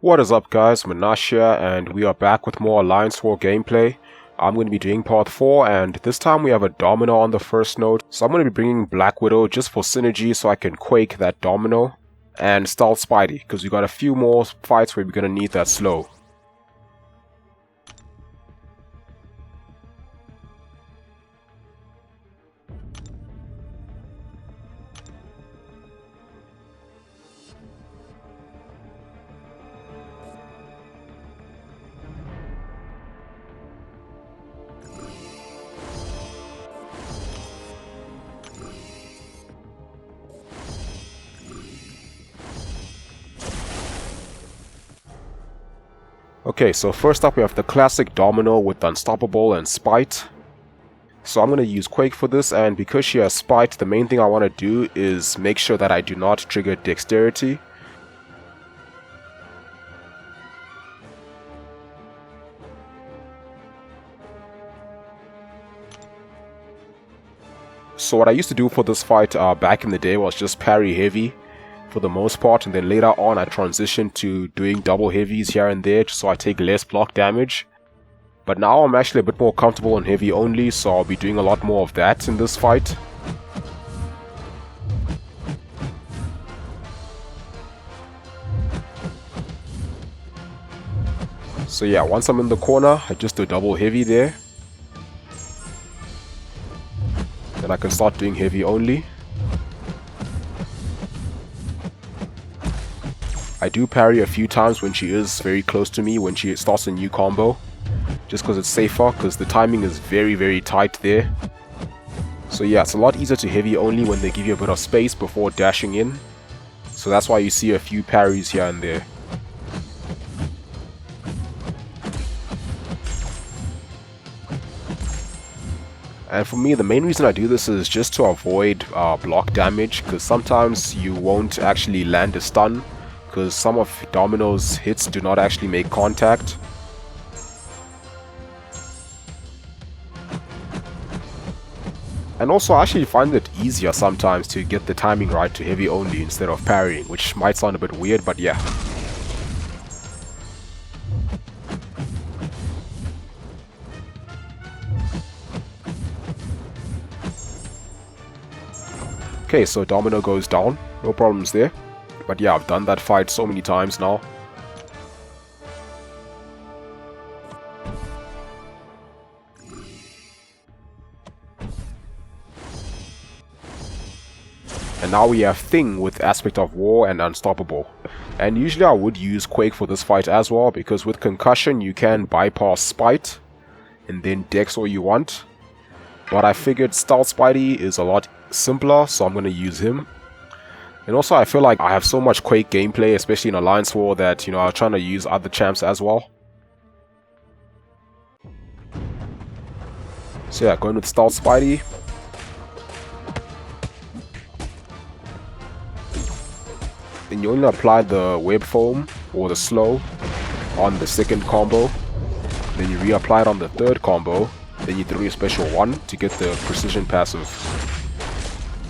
What is up guys, Munash here, and we are back with more Alliance War gameplay. I'm going to be doing part 4, and this time we have a Domino on the first node. So I'm going to be bringing Black Widow just for synergy so I can Quake that Domino. And Stealth Spidey, because we got a few more fights where we're going to need that slow. Okay, so first up we have the classic Domino with Unstoppable and Spite. So I'm going to use Quake for this, and because she has Spite, the main thing I want to do is make sure that I do not trigger Dexterity. So what I used to do for this fight back in the day was just parry heavy for the most part, and then later on I transitioned to doing double heavies here and there just so I take less block damage. But now I'm actually a bit more comfortable on heavy only, so I'll be doing a lot more of that in this fight. So yeah, once I'm in the corner, I just do double heavy there. Then I can start doing heavy only. I do parry a few times when she is very close to me, when she starts a new combo. Just because it's safer, because the timing is very tight there. So yeah, it's a lot easier to heavy only when they give you a bit of space before dashing in. So that's why you see a few parries here and there. And for me, the main reason I do this is just to avoid block damage, because sometimes you won't actually land a stun, because some of Domino's hits do not actually make contact. And also I actually find it easier sometimes to get the timing right to heavy only instead of parrying, which might sound a bit weird, but yeah. Okay, so Domino goes down, no problems there. But yeah, I've done that fight so many times now. And now we have Thing with Aspect of War and Unstoppable. And usually I would use Quake for this fight as well, because with Concussion you can bypass Spite and then Dex all you want. But I figured Stealth Spidey is a lot simpler, so I'm going to use him. And also I feel like I have so much Quake gameplay, especially in Alliance War, that, you know, I'm trying to use other champs as well. So yeah, going with Stealth Spidey. Then you only apply the web foam or the slow on the second combo. Then you reapply it on the third combo. Then you throw your special 1 to get the precision passive.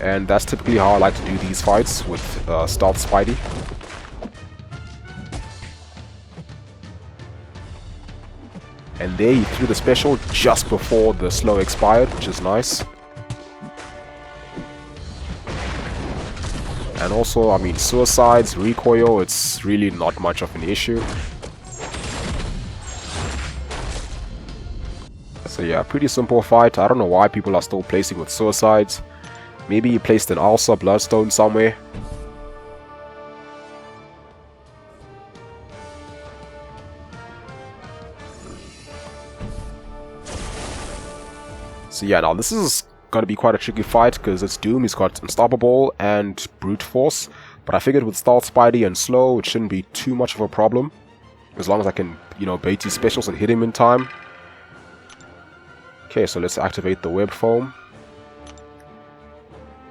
And that's typically how I like to do these fights with Stealth Spidey. And there you threw the special just before the slow expired, which is nice. And also, I mean, suicides, recoil, it's really not much of an issue. So yeah, pretty simple fight. I don't know why people are still placing with suicides. Maybe he placed an Ulcer Bloodstone somewhere. So yeah, now this is going to be quite a tricky fight, because it's Doom, he's got Unstoppable and Brute Force. But I figured with Stealth Spidey and Slow, it shouldn't be too much of a problem. As long as I can, you know, bait his specials and hit him in time. Okay, so let's activate the Web Foam.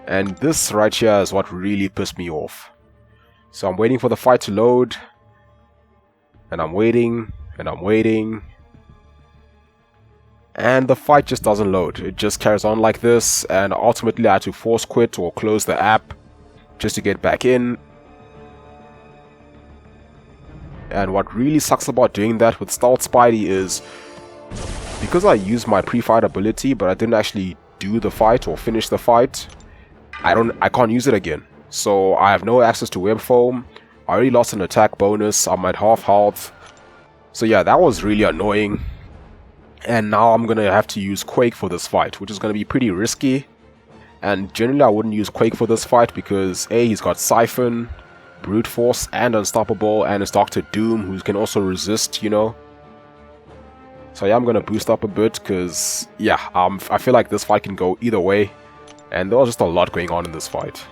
And this right here is what really pissed me off. So I'm waiting for the fight to load. And I'm waiting. And I'm waiting. And the fight just doesn't load. It just carries on like this. And ultimately I had to force quit or close the app just to get back in. And what really sucks about doing that with Stealth Spidey is because I used my pre-fight ability but I didn't actually do the fight or finish the fight, I can't use it again. So I have no access to Web Foam. I already lost an attack bonus. I'm at half health. So yeah, that was really annoying. And now I'm gonna have to use Quake for this fight, which is gonna be pretty risky. And generally I wouldn't use Quake for this fight because A, he's got Siphon, Brute Force, and Unstoppable, and it's Dr. Doom, who can also resist, you know. So yeah, I'm gonna boost up a bit because, yeah, I feel like this fight can go either way. And there was just a lot going on in this fight.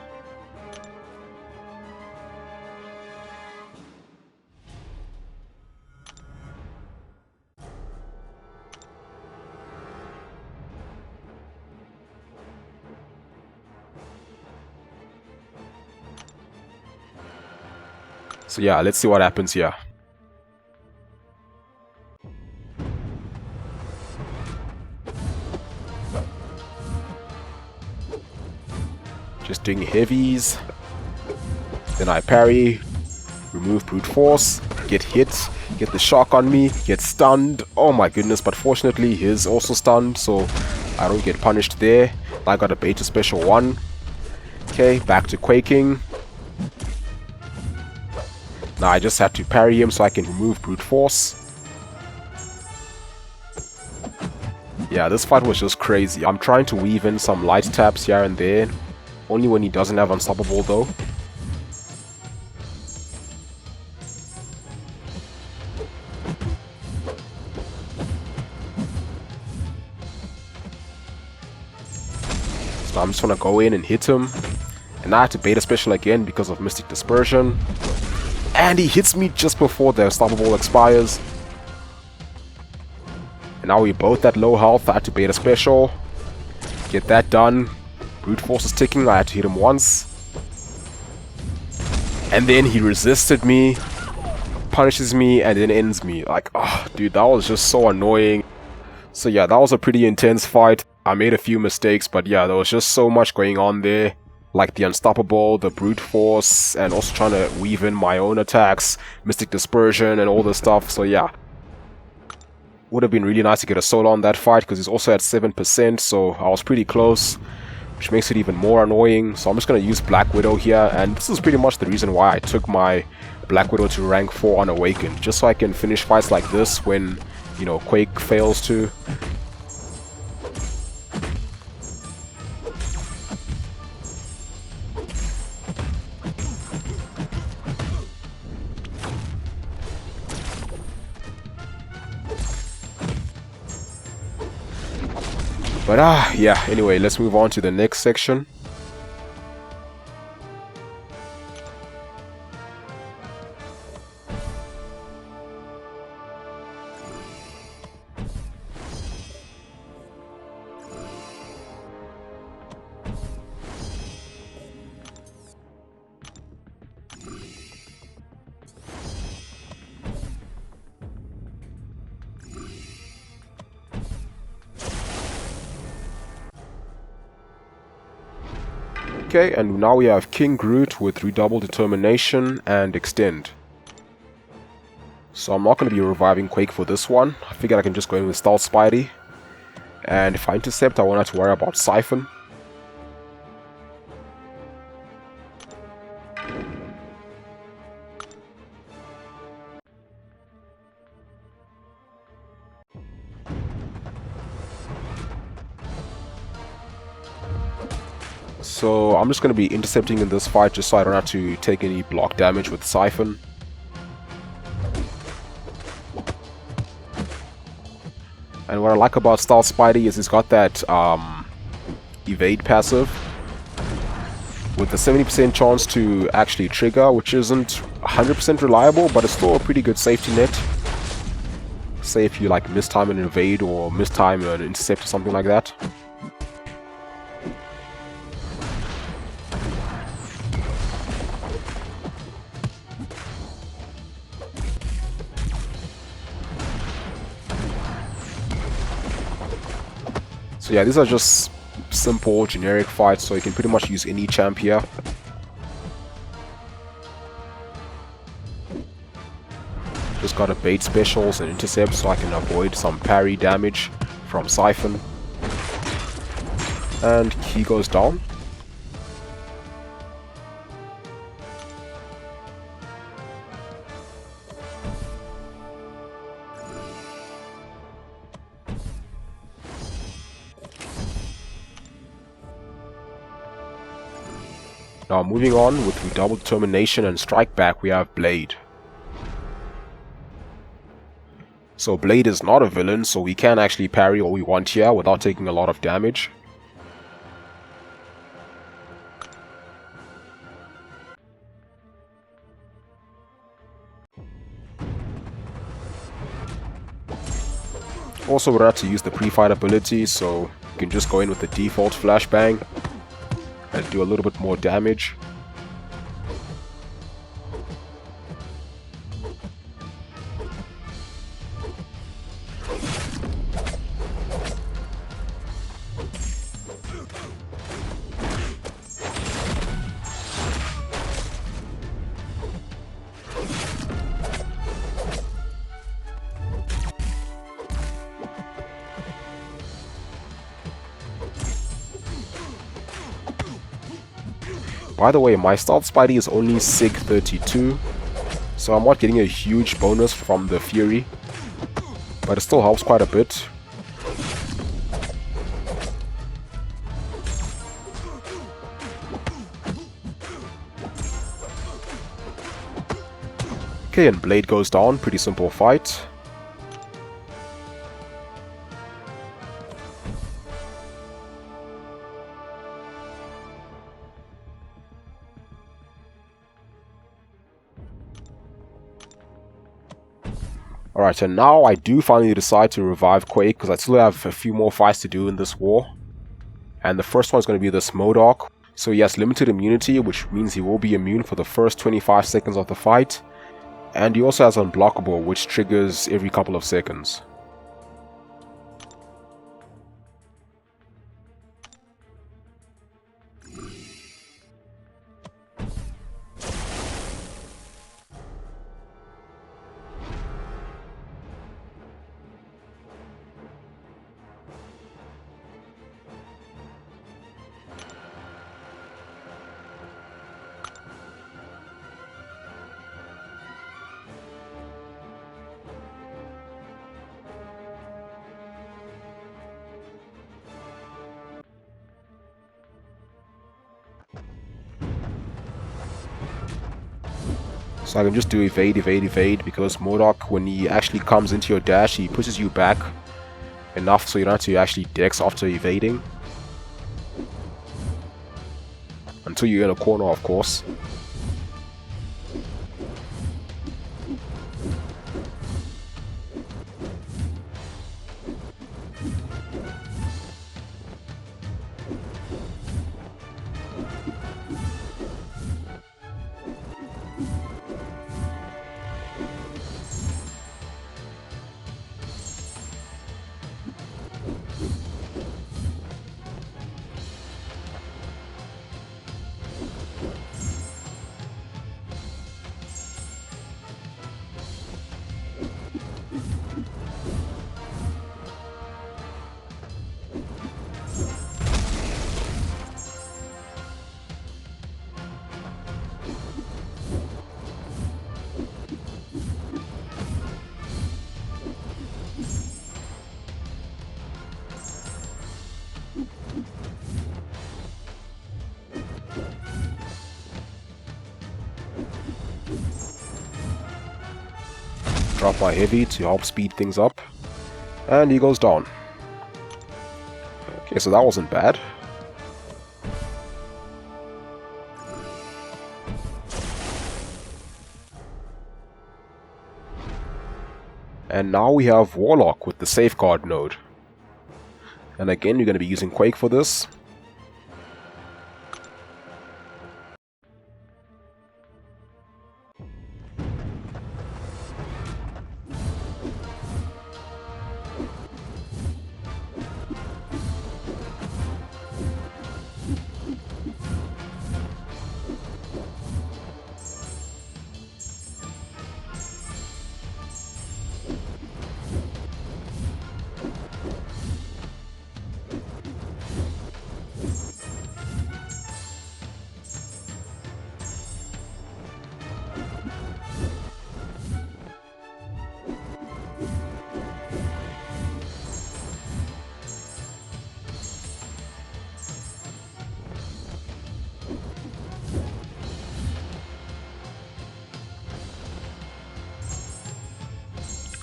So yeah, let's see what happens here. Just doing heavies. Then I parry, remove brute force, get hit, get the shock on me, get stunned. Oh my goodness, but fortunately he's also stunned, so I don't get punished there. I got a beta special 1. Okay, back to quaking. Now I just had to parry him so I can remove brute force. Yeah, this fight was just crazy. I'm trying to weave in some light taps here and there. Only when he doesn't have Unstoppable though. So I'm just gonna go in and hit him. And I have to beta special again because of Mystic Dispersion. And he hits me just before the Unstoppable expires. And now we're both at low health. I had to beta special. Get that done. Brute Force is ticking. I had to hit him once. And then he resisted me, punishes me, and then ends me. Like, oh, dude, that was just so annoying. So yeah, that was a pretty intense fight. I made a few mistakes, but yeah, there was just so much going on there. Like the Unstoppable, the Brute Force, and also trying to weave in my own attacks, Mystic Dispersion, and all this stuff. So yeah, would have been really nice to get a solo on that fight because he's also at 7%, so I was pretty close, which makes it even more annoying. So I'm just going to use Black Widow here, and this is pretty much the reason why I took my Black Widow to rank 4 unawakened, just so I can finish fights like this when, you know, Quake fails to. But yeah, anyway, let's move on to the next section. Okay, and now we have King Groot with Redoubled Determination and Extend. So I'm not going to be reviving Quake for this one. I figured I can just go in with Stealth Spidey. And if I intercept, I won't have to worry about Siphon. So I'm just going to be intercepting in this fight just so I don't have to take any block damage with Siphon. And what I like about Stealth Spidey is he's got that evade passive with a 70% chance to actually trigger, which isn't 100% reliable, but it's still a pretty good safety net. Say if you like mistime an evade or mistime an intercept or something like that. So yeah, these are just simple, generic fights, so you can pretty much use any champ here. Just gotta bait specials and intercepts so I can avoid some parry damage from Siphon. And he goes down. Now moving on with Redoubled Determination and Strike Back, we have Blade. So Blade is not a villain, so we can actually parry all we want here without taking a lot of damage. Also, we're about to use the pre-fight ability, so you can just go in with the default flashbang and do a little bit more damage. By the way, my stealth Spidey is only Sig 32, so I'm not getting a huge bonus from the Fury, but it still helps quite a bit. Okay, and Blade goes down, pretty simple fight. Alright, and now I do finally decide to revive Quake, because I still have a few more fights to do in this war. And the first one is going to be this Modok. So he has limited immunity, which means he will be immune for the first 25 seconds of the fight. And he also has Unblockable, which triggers every couple of seconds. So I can just do evade, evade, evade, because Modok, when he actually comes into your dash, he pushes you back enough so you don't have to actually dex after evading. Until you're in a corner, of course. Drop my heavy to help speed things up. And he goes down. Okay, so that wasn't bad. And now we have Warlock with the safeguard node. And again, you're going to be using Quake for this.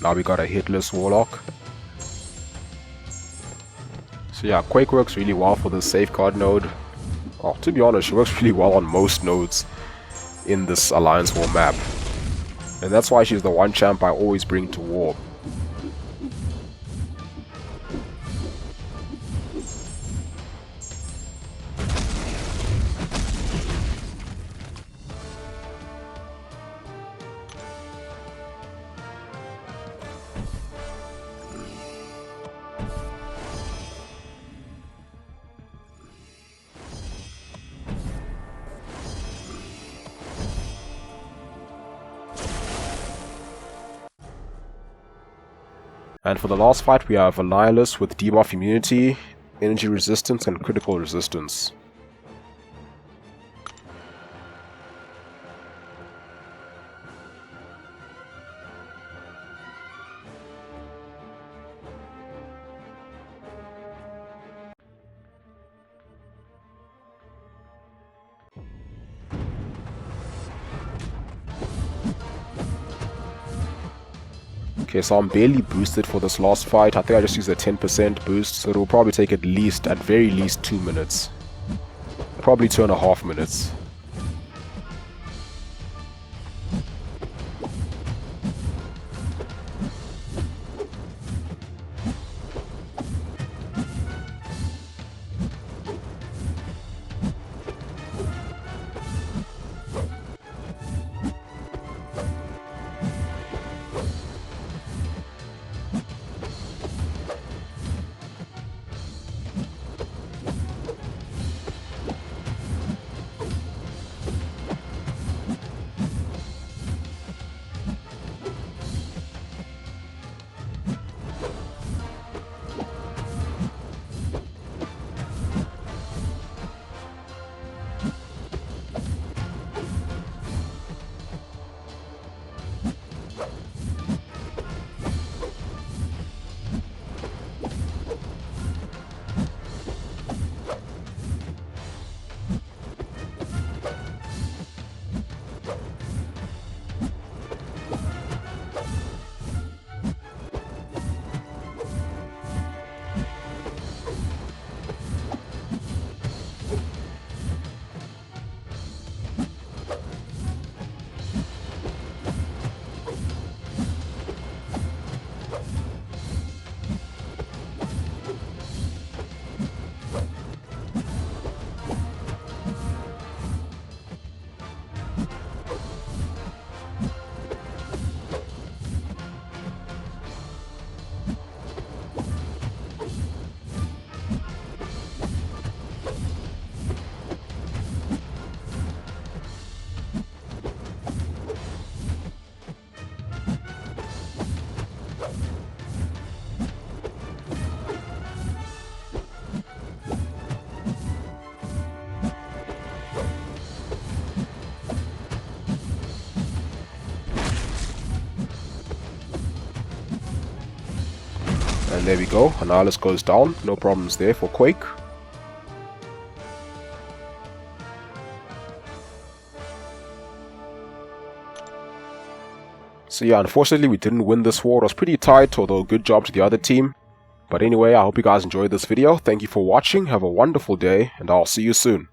Now we got a hitless Warlock. So yeah, Quake works really well for the safeguard node. Oh, to be honest, she works really well on most nodes in this Alliance War map. And that's why she's the one champ I always bring to war. And for the last fight we have Annihilus with debuff immunity, energy resistance and critical resistance. Okay, so I'm barely boosted for this last fight. I think I just used a 10% boost, so it will probably take at very least 2 minutes. Probably 2.5 minutes. And there we go, Annihilus goes down, no problems there for Quake. So yeah, unfortunately we didn't win this war. It was pretty tight, although good job to the other team. But anyway, I hope you guys enjoyed this video. Thank you for watching, have a wonderful day, and I'll see you soon.